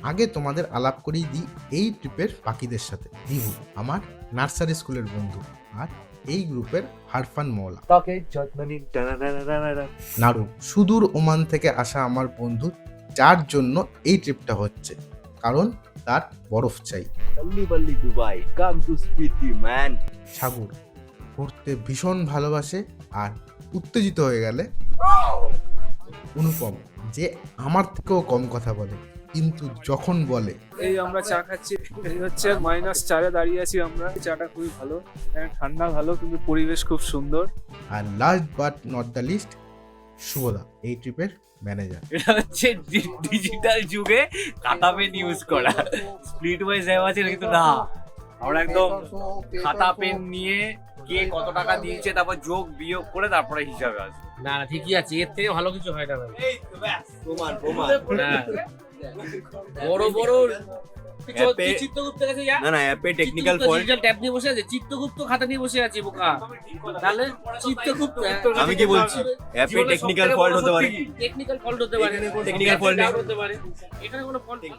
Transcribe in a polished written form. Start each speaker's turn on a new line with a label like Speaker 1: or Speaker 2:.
Speaker 1: আগে তোমাদের আলাপ করিয়ে দিই এই ট্রিপের বাকিদের সাথে। দিবু আমার নার্সারি স্কুলের বন্ধু, আর এই গ্রুপের হারফান মওলা। নারু সুদূর ওমান থেকে আসা আমার বন্ধু, যার জন্য এই ট্রিপটা হচ্ছে, কারণ তার বরফ চাই।
Speaker 2: Dubai come to Spiti man.
Speaker 1: Sagar ঘুরতে ভীষণ ভালোবাসে, আর উত্তেজিত হয়ে গেলে অনুপম, যে আমার থেকেও কম কথা বলে, কিন্তু যখন বলে
Speaker 3: এই আমরা চা খাচ্ছি, এই হচ্ছে -4 দাঁড়িয়ে আছি আমরা। চাটা খুবই ভালো, এখানে ঠান্ডা ভালো, কিন্তু পরিবেশ খুব সুন্দর।
Speaker 1: আর last but not the least, শুভদা এই ট্রিপের ম্যানেজার।
Speaker 4: এটা হচ্ছে ডিজিটাল যুগে খাতা পেন ইউজ করা। স্প্লিট ওয়াইজ দেওয়া আছে কিন্তু না, আমরা একদম খাতা পেন নিয়ে কে কত টাকা দিয়েছে তারপর যোগ বিয়োগ করে তারপরে হিসাবে আসে।
Speaker 5: না না ঠিকই আছে, এর থেকে ভালো কিছু হয় না ভাই।
Speaker 2: প্রমাণ প্রমাণ।
Speaker 5: হ্যাঁ। বড় বড়
Speaker 2: অ্যাপে-
Speaker 5: চিত্রগুপ্তের কাছে যা।
Speaker 2: না না অ্যাপে টেকনিক্যাল ফল্ট।
Speaker 5: ট্যাব নিয়ে বসে আছে, চিত্রগুপ্ত খাতা নিয়ে বসে আছে বোকা। তাহলে চিত্রগুপ্ত
Speaker 2: আমি কি বলছি, অ্যাপে টেকনিক্যাল ফল্ট হতে পারে।
Speaker 5: টেকনিক্যাল ফল্ট হতে পারে,
Speaker 2: Technical fault নেই।
Speaker 5: হতে পারে, এখানে কোনো ফল্ট নেই।